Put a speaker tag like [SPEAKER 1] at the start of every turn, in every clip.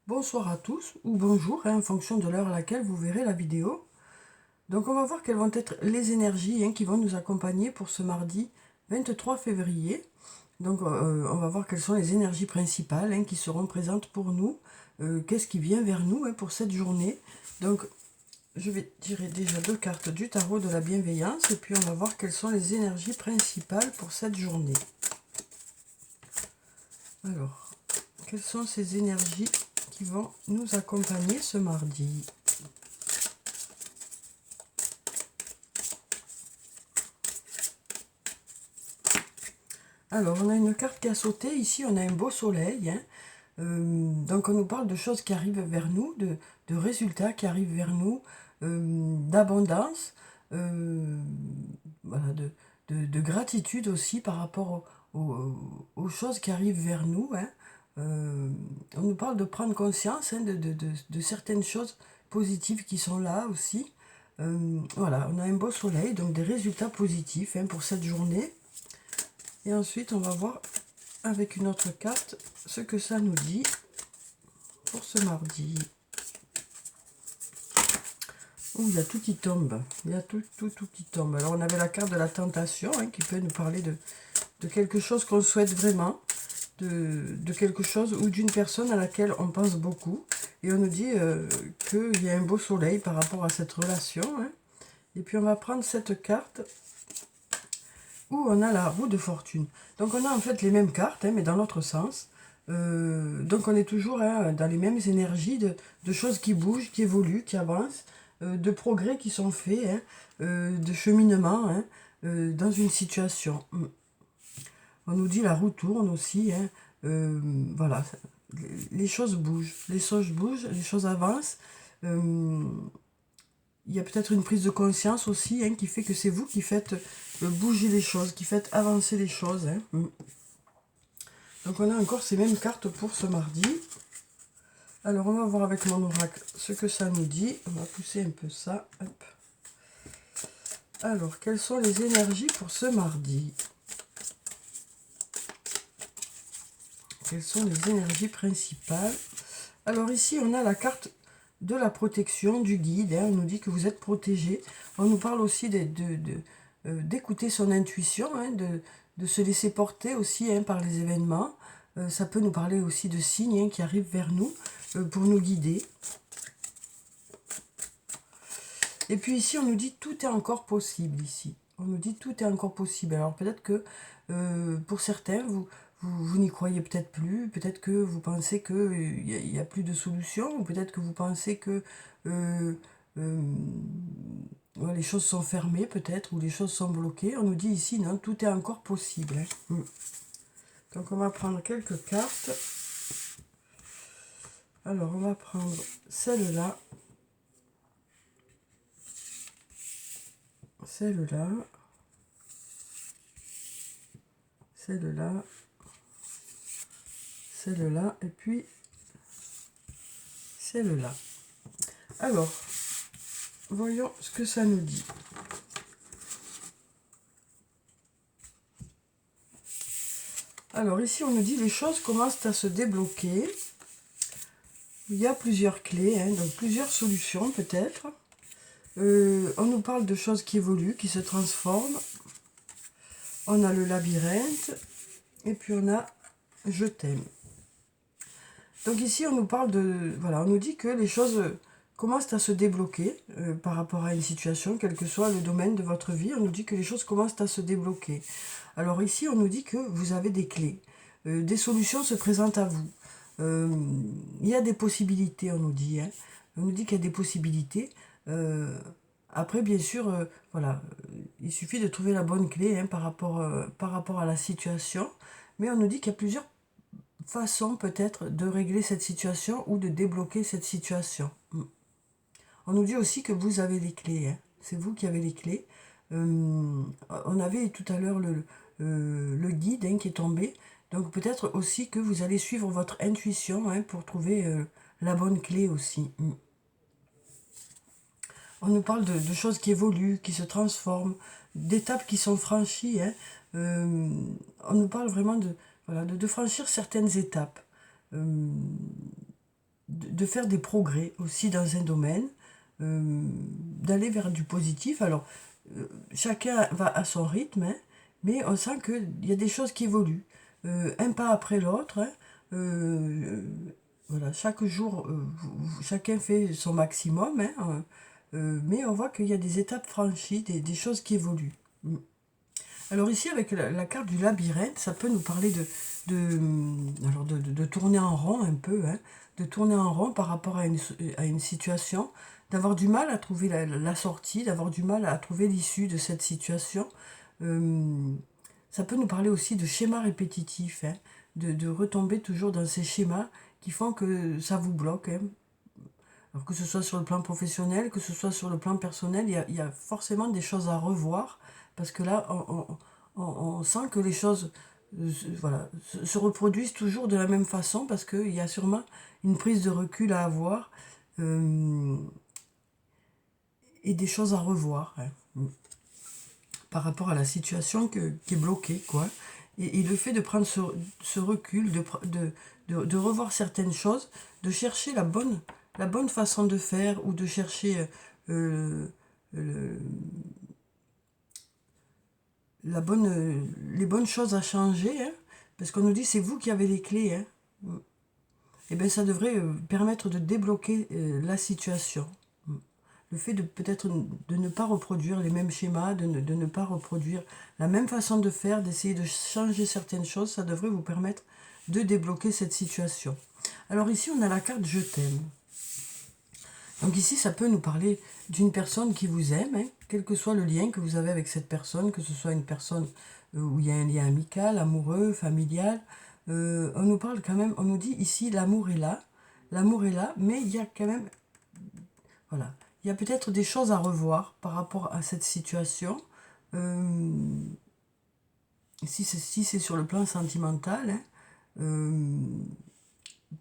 [SPEAKER 1] Bonsoir à tous, ou bonjour, en fonction de l'heure à laquelle vous verrez la vidéo. Donc on va voir quelles vont être les énergies qui vont nous accompagner pour ce mardi 23 février. Donc on va voir quelles sont les énergies principales qui seront présentes pour nous. Qu'est-ce qui vient vers nous pour cette journée. Donc je vais tirer déjà 2 cartes du tarot de la bienveillance et puis on va voir quelles sont les énergies principales pour cette journée. Alors, quelles sont ces énergies qui vont nous accompagner ce mardi? Alors, on a une carte qui a sauté. Ici, on a un beau soleil. Donc, on nous parle de choses qui arrivent vers nous, de résultats qui arrivent vers nous, d'abondance, voilà, de gratitude aussi par rapport aux choses qui arrivent vers nous. On nous parle de prendre conscience de certaines choses positives qui sont là aussi. Voilà, on a un beau soleil, donc des résultats positifs pour cette journée. Et ensuite, on va voir avec une autre carte ce que ça nous dit pour ce mardi. Ouh, il y a tout qui tombe. Il y a tout qui tombe. Alors, on avait la carte de la tentation qui peut nous parler de quelque chose qu'on souhaite vraiment, de quelque chose ou d'une personne à laquelle on pense beaucoup. Et on nous dit qu'il y a un beau soleil par rapport à cette relation. Et puis, on va prendre cette carte où on a la roue de fortune. Donc on a en fait les mêmes cartes, mais dans l'autre sens. Donc on est toujours dans les mêmes énergies de choses qui bougent, qui évoluent, qui avancent, de progrès qui sont faits, de cheminement dans une situation. On nous dit la roue tourne aussi. Voilà, les choses bougent, les choses avancent. Il y a peut-être une prise de conscience aussi qui fait que c'est vous qui faites bouger les choses, qui faites avancer les choses. Donc on a encore ces mêmes cartes pour ce mardi. Alors on va voir avec mon oracle ce que ça nous dit. On va pousser un peu ça. Hop. Alors, quelles sont les énergies pour ce mardi? Quelles sont les énergies principales? Alors ici on a la carte de la protection, du guide. On nous dit que vous êtes protégé. On nous parle aussi d'écouter son intuition, de se laisser porter aussi par les événements. Ça peut nous parler aussi de signes qui arrivent vers nous pour nous guider. Et puis ici, on nous dit tout est encore possible ici. On nous dit tout est encore possible. Alors peut-être que pour certains, vous n'y croyez peut-être plus, peut-être que vous pensez qu'il n'y a plus de solution, ou peut-être que vous pensez que ouais, les choses sont fermées peut-être, ou les choses sont bloquées. On nous dit ici, non, tout est encore possible. Donc on va prendre quelques cartes. Alors on va prendre celle-là. Celle-là. Celle-là. Celle-là. Et puis celle-là. Alors, voyons ce que ça nous dit. Alors ici, on nous dit les choses commencent à se débloquer. Il y a plusieurs clés, donc plusieurs solutions peut-être. On nous parle de choses qui évoluent, qui se transforment. On a le labyrinthe. Et puis on a je t'aime. Donc ici, on nous parle de... Voilà, on nous dit que les choses commencent à se débloquer par rapport à une situation, quel que soit le domaine de votre vie. On nous dit que les choses commencent à se débloquer. Alors ici, on nous dit que vous avez des clés. Des solutions se présentent à vous. Il y a des possibilités, on nous dit. On nous dit qu'il y a des possibilités. Après, bien sûr, voilà, il suffit de trouver la bonne clé par rapport à la situation. Mais on nous dit qu'il y a plusieurs façon peut-être de régler cette situation ou de débloquer cette situation. On nous dit aussi que vous avez les clés. C'est vous qui avez les clés. On avait tout à l'heure le guide qui est tombé. Donc peut-être aussi que vous allez suivre votre intuition pour trouver la bonne clé aussi. On nous parle de choses qui évoluent, qui se transforment, d'étapes qui sont franchies. On nous parle vraiment voilà, de franchir certaines étapes. de faire des progrès aussi dans un domaine, d'aller vers du positif. Alors, chacun va à son rythme, hein, mais on sent qu'il y a des choses qui évoluent, un pas après l'autre, hein. Voilà, chaque jour, chacun fait son maximum, hein, mais on voit qu'il y a des étapes franchies, des choses qui évoluent. Alors ici, avec la carte du labyrinthe, ça peut nous parler de tourner en rond un peu, hein, de tourner en rond par rapport à une situation, d'avoir du mal à trouver la sortie, d'avoir du mal à trouver l'issue de cette situation. Ça peut nous parler aussi de schémas répétitifs, hein, de retomber toujours dans ces schémas qui font que ça vous bloque, hein. Alors que ce soit sur le plan professionnel, que ce soit sur le plan personnel, il y a forcément des choses à revoir, parce que là, on sent que les choses voilà, se reproduisent toujours de la même façon, parce qu'il y a sûrement une prise de recul à avoir, et des choses à revoir, hein, par rapport à la situation qui est bloquée, quoi. Et le fait de prendre ce recul, de revoir certaines choses, de chercher la bonne façon de faire, ou de chercher le- les bonnes choses à changer, hein, parce qu'on nous dit c'est vous qui avez les clés, hein. Et bien ça devrait permettre de débloquer la situation. Le fait de peut-être de ne pas reproduire les mêmes schémas, de ne pas reproduire la même façon de faire, d'essayer de changer certaines choses, ça devrait vous permettre de débloquer cette situation. Alors ici, on a la carte Je t'aime. Donc ici, ça peut nous parler d'une personne qui vous aime, hein, quel que soit le lien que vous avez avec cette personne, que ce soit une personne où il y a un lien amical, amoureux, familial. On nous parle quand même, on nous dit ici, l'amour est là, mais il y a quand même, voilà, il y a peut-être des choses à revoir par rapport à cette situation. Si c'est sur le plan sentimental, hein,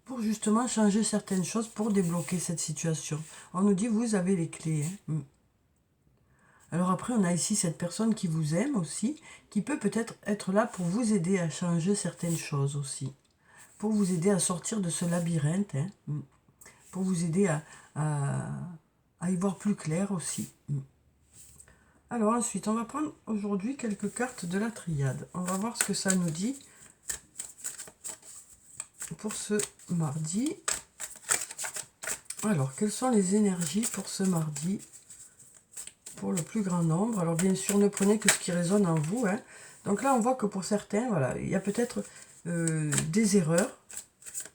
[SPEAKER 1] pour justement changer certaines choses, pour débloquer cette situation. On nous dit, vous avez les clés, hein. Alors après, on a ici cette personne qui vous aime aussi, qui peut peut-être être là pour vous aider à changer certaines choses aussi, pour vous aider à sortir de ce labyrinthe, hein, pour vous aider à y voir plus clair aussi. Alors ensuite, on va prendre aujourd'hui quelques cartes de la triade. On va voir ce que ça nous dit pour ce mardi. Alors, quelles sont les énergies pour ce mardi, pour le plus grand nombre? Alors bien sûr, ne prenez que ce qui résonne en vous, hein. Donc là, on voit que pour certains, voilà, il y a peut-être des erreurs.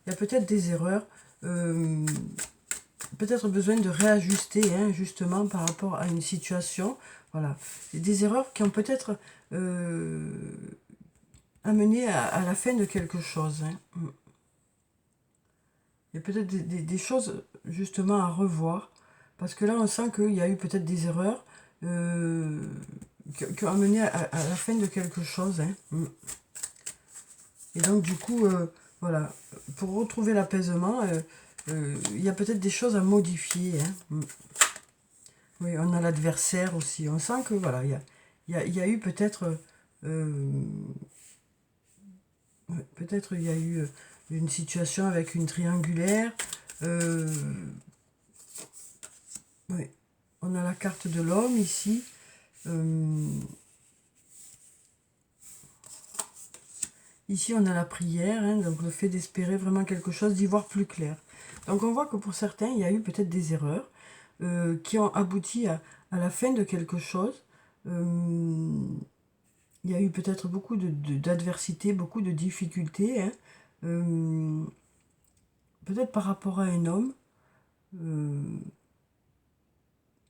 [SPEAKER 1] Il y a peut-être des erreurs, peut-être besoin de réajuster, hein, justement par rapport à une situation. Voilà, des erreurs qui ont peut-être amené à la fin de quelque chose, hein. Il y a peut-être des choses justement à revoir, parce que là on sent qu'il y a eu peut-être des erreurs qui ont amené à la fin de quelque chose, hein. Et donc du coup, voilà, pour retrouver l'apaisement, il y a peut-être des choses à modifier, hein. Oui, on a l'adversaire aussi. On sent que voilà, il y a eu peut-être peut-être il y a eu une situation avec une triangulaire. Oui, on a la carte de l'homme ici. Ici, on a la prière, hein, donc le fait d'espérer vraiment quelque chose, d'y voir plus clair. Donc on voit que pour certains, il y a eu peut-être des erreurs qui ont abouti à la fin de quelque chose. Il y a eu peut-être beaucoup d'adversité, beaucoup de difficultés, hein. Peut-être par rapport à un homme.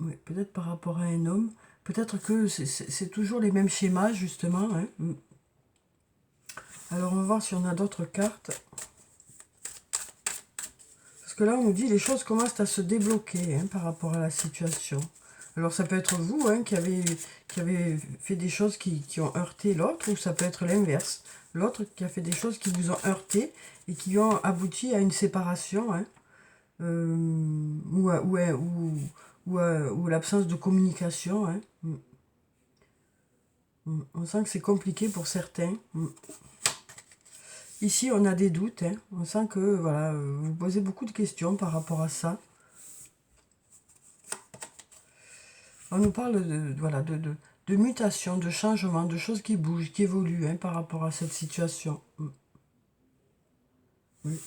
[SPEAKER 1] Oui, peut-être par rapport à un homme. Peut-être que c'est toujours les mêmes schémas, justement, hein. Alors on va voir si on a d'autres cartes. Parce que là, on nous dit les choses commencent à se débloquer, hein, par rapport à la situation. Alors ça peut être vous, hein, qui avez fait des choses qui ont heurté l'autre, ou ça peut être l'inverse. L'autre qui a fait des choses qui vous ont heurté et qui ont abouti à une séparation, hein, ou l'absence de communication, hein. On sent que c'est compliqué pour certains. Ici, on a des doutes, hein. On sent que voilà, vous posez beaucoup de questions par rapport à ça. On nous parle voilà, de mutation, de changement, de choses qui bougent, qui évoluent hein, par rapport à cette situation. Oui.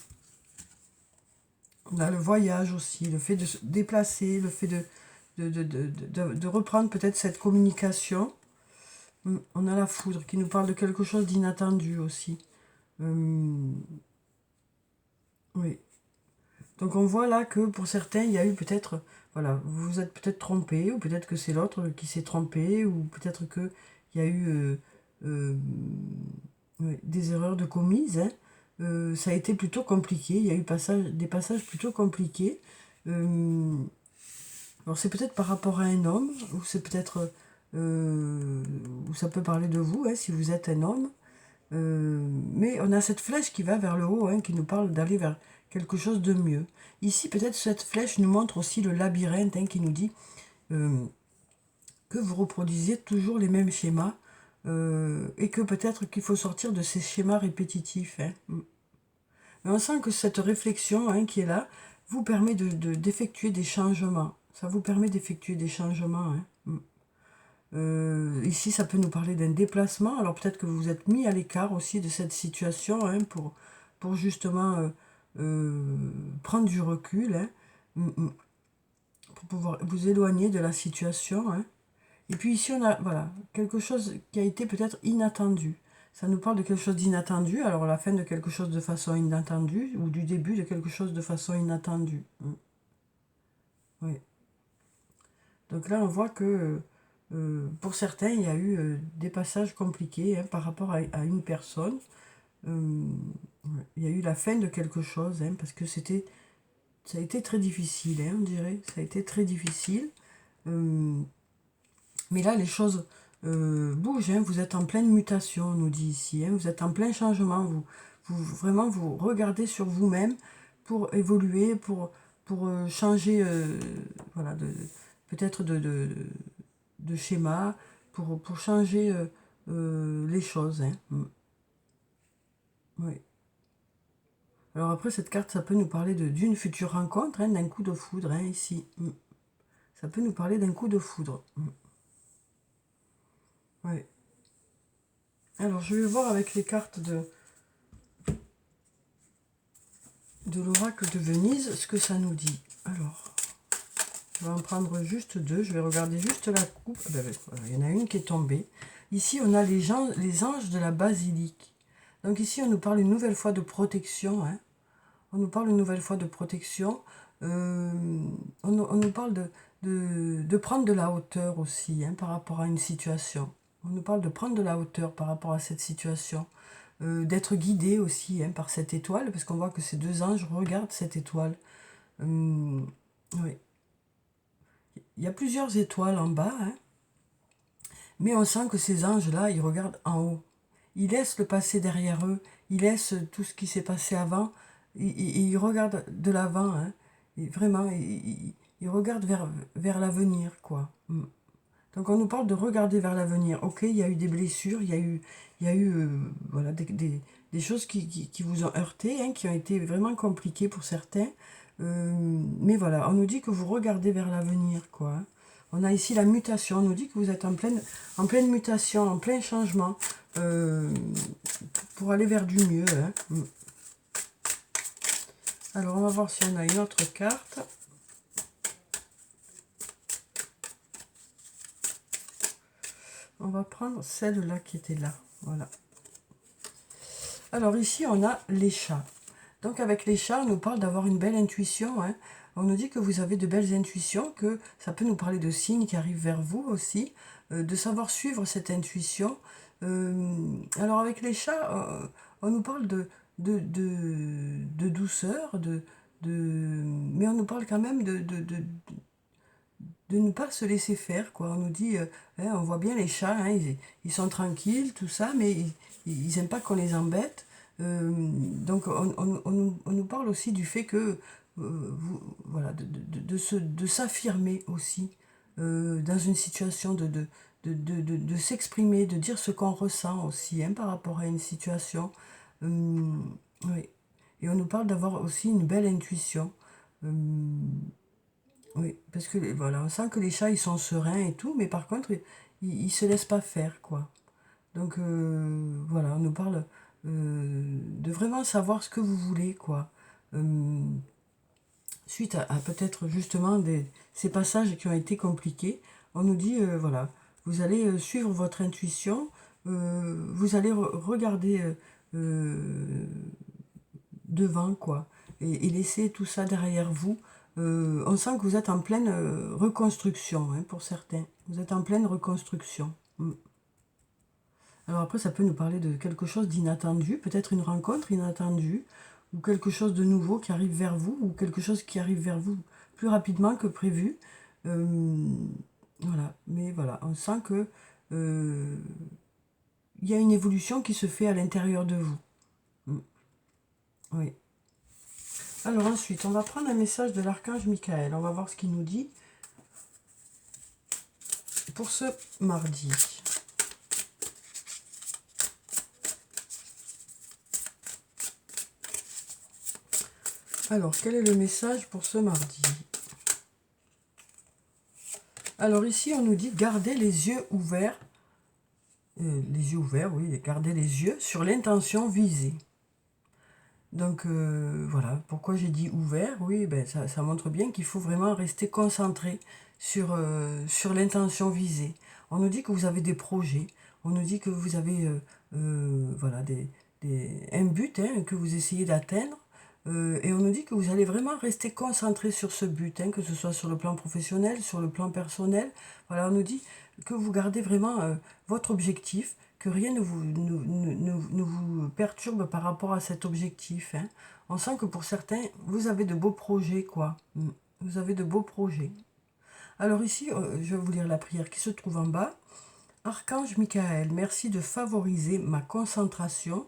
[SPEAKER 1] On a le voyage aussi, le fait de se déplacer, le fait de reprendre peut-être cette communication. On a la foudre qui nous parle de quelque chose d'inattendu aussi. Oui. Donc on voit là que pour certains, il y a eu peut-être, voilà, vous vous êtes peut-être trompé, ou peut-être que c'est l'autre qui s'est trompé, ou peut-être qu'il y a eu oui, des erreurs de commises. Hein. Ça a été plutôt compliqué, il y a eu des passages plutôt compliqués. Alors c'est peut-être par rapport à un homme, ou c'est peut-être, ou ça peut parler de vous, hein, si vous êtes un homme. Mais on a cette flèche qui va vers le haut, hein, qui nous parle d'aller vers quelque chose de mieux. Ici, peut-être cette flèche nous montre aussi le labyrinthe, hein, qui nous dit que vous reproduisiez toujours les mêmes schémas et que peut-être qu'il faut sortir de ces schémas répétitifs. Hein. Mais on sent que cette réflexion hein, qui est là vous permet d'effectuer des changements. Ça vous permet d'effectuer des changements. Hein. Ici, ça peut nous parler d'un déplacement. Alors peut-être que vous vous êtes mis à l'écart aussi de cette situation hein, pour justement prendre du recul, hein, pour pouvoir vous éloigner de la situation. Hein. Et puis ici, on a voilà, quelque chose qui a été peut-être inattendu. Ça nous parle de quelque chose d'inattendu. Alors la fin de quelque chose de façon inattendue ou du début de quelque chose de façon inattendue. Oui. Donc là, on voit que pour certains, il y a eu des passages compliqués hein, par rapport à une personne. Il y a eu la fin de quelque chose, hein, parce que ça a été très difficile, hein, on dirait. Ça a été très difficile. Mais là, les choses bougent. Hein, vous êtes en pleine mutation, on nous dit ici. Hein, vous êtes en plein changement. Vraiment, vous regardez sur vous-même pour évoluer, pour changer, voilà, peut-être de schéma, pour changer les choses. Hein. Oui. Alors après, cette carte, ça peut nous parler d'une future rencontre, hein, d'un coup de foudre, hein, ici. Ça peut nous parler d'un coup de foudre. Oui. Alors, je vais voir avec les cartes de l'oracle de Venise ce que ça nous dit. Alors, je vais en prendre juste deux. Je vais regarder juste la coupe. Ah ben, voilà, il y en a une qui est tombée. Ici, on a les anges de la basilique. Donc ici, on nous parle une nouvelle fois de protection. Hein. On nous parle une nouvelle fois de protection. On nous parle de prendre de la hauteur aussi hein, par rapport à une situation. On nous parle de prendre de la hauteur par rapport à cette situation. D'être guidé aussi hein, par cette étoile, parce qu'on voit que ces deux anges regardent cette étoile. Oui. Il y a plusieurs étoiles en bas, hein, mais on sent que ces anges-là, ils regardent en haut. Ils laissent le passé derrière eux, ils laissent tout ce qui s'est passé avant, ils regardent de l'avant, hein, et vraiment, ils regardent vers l'avenir, quoi. Donc on nous parle de regarder vers l'avenir. Ok, il y a eu des blessures, il y a eu voilà, des choses qui vous ont heurté, hein, qui ont été vraiment compliquées pour certains. Mais voilà, on nous dit que vous regardez vers l'avenir, quoi. Hein. On a ici la mutation, on nous dit que vous êtes en pleine mutation, en plein changement, pour aller vers du mieux. Hein. Alors on va voir si on a une autre carte. On va prendre celle-là qui était là. Voilà. Alors ici, on a les chats. Donc avec les chats, on nous parle d'avoir une belle intuition. Hein. On nous dit que vous avez de belles intuitions, que ça peut nous parler de signes qui arrivent vers vous aussi, de savoir suivre cette intuition. Alors avec les chats, on nous parle de douceur, mais on nous parle quand même de ne pas se laisser faire, quoi. On nous dit, hein, on voit bien les chats, hein, ils sont tranquilles, tout ça, mais ils n'aiment pas qu'on les embête. Donc on nous parle aussi du fait que, voilà, de s'affirmer aussi dans une situation, de s'exprimer, de dire ce qu'on ressent aussi hein, par rapport à une situation. Oui. Et on nous parle d'avoir aussi une belle intuition. Oui, parce que voilà, on sent que les chats, ils sont sereins et tout, mais par contre, ils se laissent pas faire, quoi. Donc voilà, on nous parle de vraiment savoir ce que vous voulez, quoi. Euh, Suite à peut-être justement ces passages qui ont été compliqués, on nous dit, voilà, vous allez suivre votre intuition, vous allez regarder devant, quoi, et laisser tout ça derrière vous. On sent que vous êtes en pleine reconstruction, hein, pour certains. Vous êtes en pleine reconstruction. Mm. Alors après, ça peut nous parler de quelque chose d'inattendu, peut-être une rencontre inattendue, ou quelque chose de nouveau qui arrive vers vous, ou quelque chose qui arrive vers vous plus rapidement que prévu. Euh, voilà, mais voilà, on sent que il y a une évolution qui se fait à l'intérieur de vous. Mm. Oui. Alors ensuite, on va prendre un message de l'archange Michael. On va voir ce qu'il nous dit pour ce mardi. Alors, quel est le message pour ce mardi? Alors ici, on nous dit garder les yeux ouverts. Les yeux ouverts, oui, garder les yeux sur l'intention visée. Donc voilà, pourquoi j'ai dit ouvert? Oui, ben, ça montre bien qu'il faut vraiment rester concentré sur l'intention visée. On nous dit que vous avez des projets, on nous dit que vous avez voilà, un but, hein, que vous essayez d'atteindre, et on nous dit que vous allez vraiment rester concentré sur ce but, hein, que ce soit sur le plan professionnel, sur le plan personnel. Voilà, on nous dit que vous gardez vraiment votre objectif, que rien ne vous perturbe par rapport à cet objectif, hein. On sent que pour certains, vous avez de beaux projets, quoi. Vous avez de beaux projets. Alors ici, je vais vous lire la prière qui se trouve en bas. Archange Michael, merci de favoriser ma concentration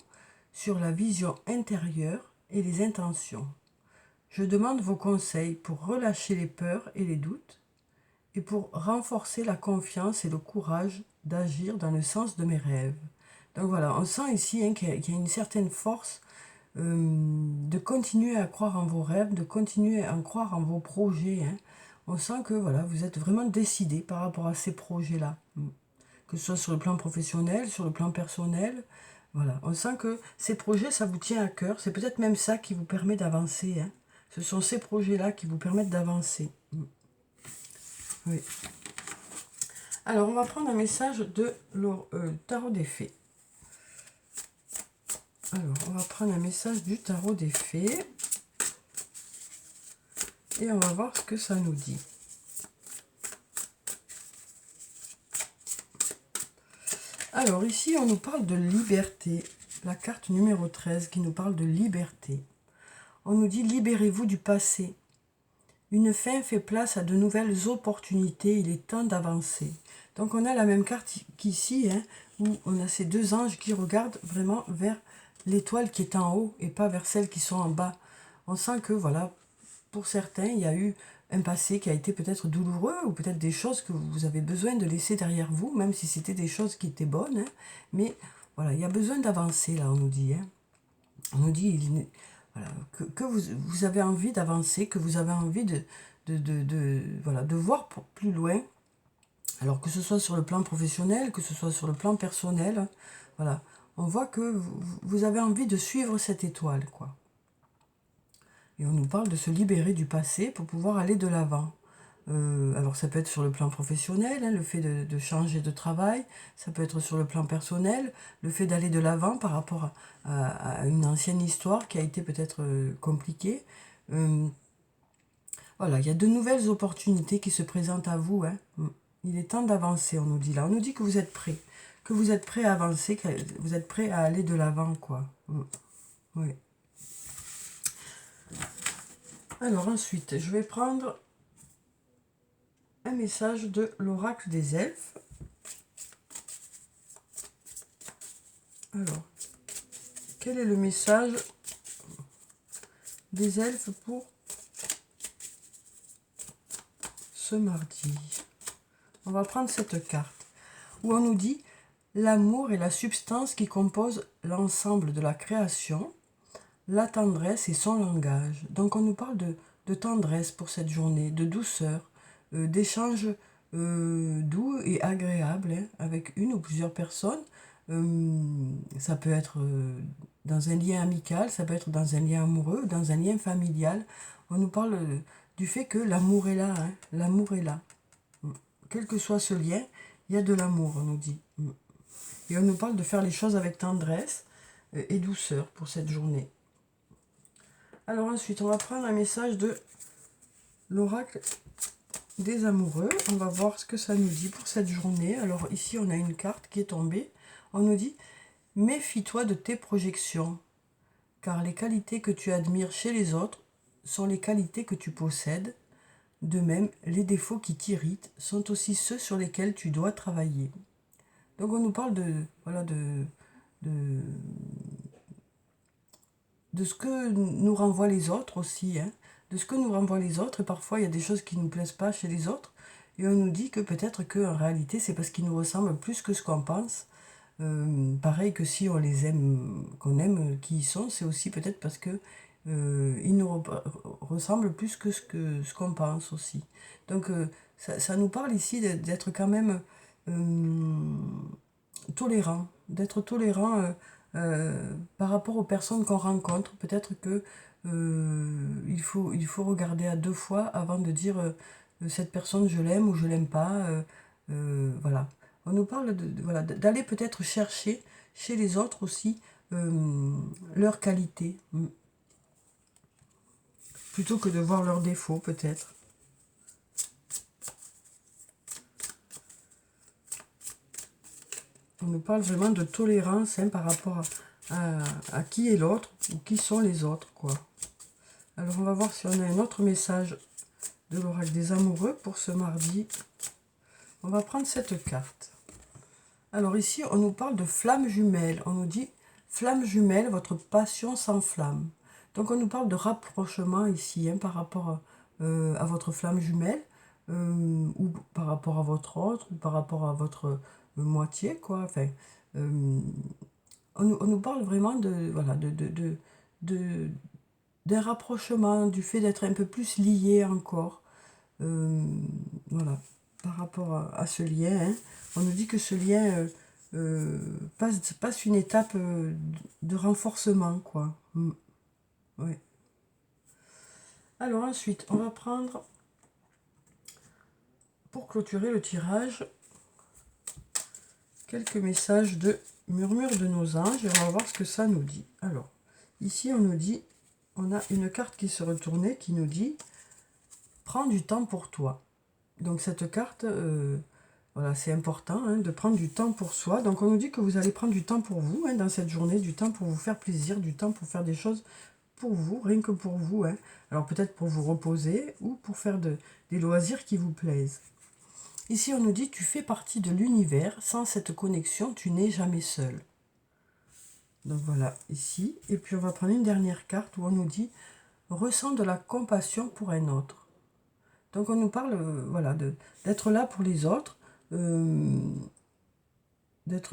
[SPEAKER 1] sur la vision intérieure et les intentions. Je demande vos conseils pour relâcher les peurs et les doutes et pour renforcer la confiance et le courage d'agir dans le sens de mes rêves. Donc voilà, on sent ici, hein, qu'il y a une certaine force de continuer à croire en vos rêves, de continuer à croire en vos projets, hein. On sent que voilà, vous êtes vraiment décidé par rapport à ces projets-là. Que ce soit sur le plan professionnel, sur le plan personnel. Voilà, on sent que ces projets, ça vous tient à cœur. C'est peut-être même ça qui vous permet d'avancer, hein. Ce sont ces projets-là qui vous permettent d'avancer. Oui. Alors, on va prendre un message de Tarot des Fées. Alors, on va prendre un message du Tarot des Fées. Et on va voir ce que ça nous dit. Alors, ici, on nous parle de liberté. La carte numéro 13 qui nous parle de liberté. On nous dit « Libérez-vous du passé. Une fin fait place à de nouvelles opportunités. Il est temps d'avancer. » Donc, on a la même carte qu'ici, hein, où on a ces deux anges qui regardent vraiment vers l'étoile qui est en haut et pas vers celles qui sont en bas. On sent que, voilà, pour certains, il y a eu un passé qui a été peut-être douloureux ou peut-être des choses que vous avez besoin de laisser derrière vous, même si c'était des choses qui étaient bonnes, hein. Mais voilà, il y a besoin d'avancer, là, on nous dit, hein. On nous dit voilà, que vous avez envie d'avancer, que vous avez envie voilà, de voir plus loin. Alors que ce soit sur le plan professionnel, que ce soit sur le plan personnel, voilà, on voit que vous avez envie de suivre cette étoile, quoi. Et on nous parle de se libérer du passé pour pouvoir aller de l'avant. Alors ça peut être sur le plan professionnel, hein, le fait de changer de travail, ça peut être sur le plan personnel, le fait d'aller de l'avant par rapport à une ancienne histoire qui a été peut-être compliquée. Voilà, il y a de nouvelles opportunités qui se présentent à vous, hein. Il est temps d'avancer, on nous dit là. On nous dit que vous êtes prêts, que vous êtes prêts à avancer, que vous êtes prêts à aller de l'avant, quoi. Oui. Alors ensuite, je vais prendre un message de l'oracle des elfes. Alors, quel est le message des elfes pour ce mardi? On va prendre cette carte où on nous dit L'amour est la substance qui compose l'ensemble de la création. La tendresse est son langage. Donc on nous parle de tendresse pour cette journée, de douceur, d'échanges doux et agréables hein, avec une ou plusieurs personnes. Ça peut être dans un lien amical, ça peut être dans un lien amoureux, dans un lien familial. On nous parle du fait que l'amour est là, hein, l'amour est là. Quel que soit ce lien, il y a de l'amour, on nous dit. Et on nous parle de faire les choses avec tendresse et douceur pour cette journée. Alors ensuite, on va prendre un message de l'oracle des amoureux. On va voir ce que ça nous dit pour cette journée. Alors ici, on a une carte qui est tombée. On nous dit « Méfie-toi de tes projections, car les qualités que tu admires chez les autres sont les qualités que tu possèdes. De même, les défauts qui t'irritent sont aussi ceux sur lesquels tu dois travailler. » Donc on nous parle voilà, de ce que nous renvoient les autres aussi, hein, de ce que nous renvoient les autres, et parfois il y a des choses qui ne nous plaisent pas chez les autres, et on nous dit que peut-être qu'en réalité c'est parce qu'ils nous ressemblent plus que ce qu'on pense. Pareil que si on les aime, qu'on aime qui ils sont, c'est aussi peut-être parce que ils nous ressemblent plus que ce qu'on pense aussi. Donc ça nous parle ici d'être quand même tolérant, d'être tolérant par rapport aux personnes qu'on rencontre. Peut-être que il faut regarder à deux fois avant de dire cette personne je l'aime ou je l'aime pas. Voilà. On nous parle voilà, d'aller peut-être chercher chez les autres aussi leurs qualités, plutôt que de voir leurs défauts peut-être. On nous parle vraiment de tolérance hein, par rapport à qui est l'autre ou qui sont les autres, quoi. Alors on va voir si on a un autre message de l'oracle des amoureux pour ce mardi. On va prendre cette carte. Alors ici, on nous parle de flamme jumelle. On nous dit, flamme jumelle, votre passion s'enflamme. Donc on nous parle de rapprochement ici hein, par rapport à votre flamme jumelle, ou par rapport à votre autre, ou par rapport à votre moitié, quoi. Enfin, on nous parle vraiment voilà, d'un rapprochement, du fait d'être un peu plus lié encore. Voilà, par rapport à ce lien, hein, on nous dit que ce lien passe une étape de renforcement, quoi. Ouais. Alors ensuite, on va prendre, pour clôturer le tirage, quelques messages de murmure de nos anges, et on va voir ce que ça nous dit. Alors, ici on nous dit, on a une carte qui se retournait qui nous dit « Prends du temps pour toi ». Donc cette carte, voilà, c'est important hein, de prendre du temps pour soi. Donc on nous dit que vous allez prendre du temps pour vous hein, dans cette journée, du temps pour vous faire plaisir, du temps pour faire des choses pour vous, rien que pour vous. Hein. Alors peut-être pour vous reposer ou pour faire des loisirs qui vous plaisent. Ici on nous dit tu fais partie de l'univers, sans cette connexion tu n'es jamais seul. Donc voilà, ici. Et puis on va prendre une dernière carte où on nous dit ressens de la compassion pour un autre. Donc on nous parle voilà, d'être là pour les autres, d'être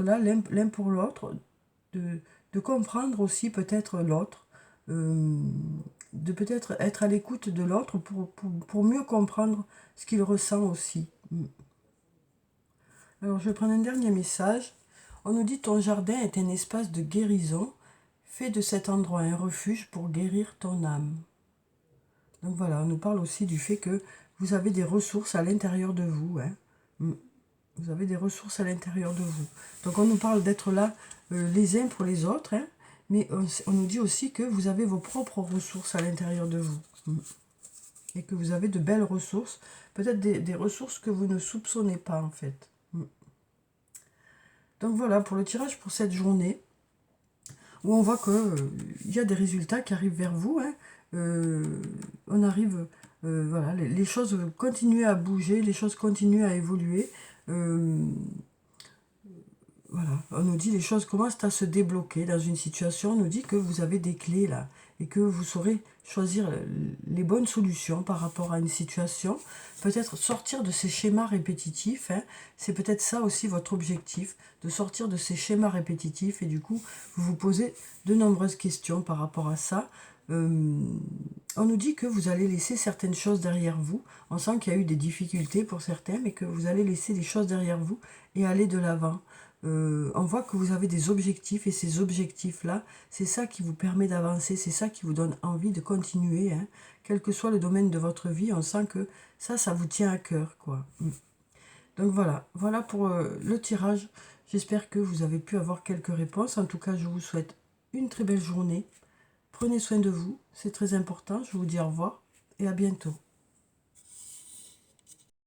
[SPEAKER 1] là l'un pour l'autre, de comprendre aussi peut-être l'autre, de peut-être être à l'écoute de l'autre pour mieux comprendre ce qu'il ressent aussi. Alors je vais prendre un dernier message. On nous dit ton jardin est un espace de guérison, fais de cet endroit un refuge pour guérir ton âme. Donc voilà, on nous parle aussi du fait que vous avez des ressources à l'intérieur de vous. Hein. Vous avez des ressources à l'intérieur de vous. Donc on nous parle d'être là les uns pour les autres. Hein, mais on nous dit aussi que vous avez vos propres ressources à l'intérieur de vous. Et que vous avez de belles ressources. Peut-être des ressources que vous ne soupçonnez pas en fait. Donc voilà pour le tirage pour cette journée. Où on voit qu'il y a des résultats qui arrivent vers vous. Hein. On arrive, voilà, les choses continuent à bouger, les choses continuent à évoluer. Voilà, on nous dit les choses commencent à se débloquer dans une situation. On nous dit que vous avez des clés là, et que vous saurez choisir les bonnes solutions par rapport à une situation. Peut-être sortir de ces schémas répétitifs, hein. C'est peut-être ça aussi votre objectif, de sortir de ces schémas répétitifs et du coup, vous vous posez de nombreuses questions par rapport à ça. On nous dit que vous allez laisser certaines choses derrière vous. On sent qu'il y a eu des difficultés pour certains, mais que vous allez laisser des choses derrière vous et aller de l'avant. On voit que vous avez des objectifs et ces objectifs-là, c'est ça qui vous permet d'avancer, c'est ça qui vous donne envie de continuer, hein. Quel que soit le domaine de votre vie, on sent que ça vous tient à cœur, quoi. Donc voilà pour le tirage. J'espère que vous avez pu avoir quelques réponses. En tout cas, je vous souhaite une très belle journée. Prenez soin de vous, c'est très important. Je vous dis au revoir et à bientôt.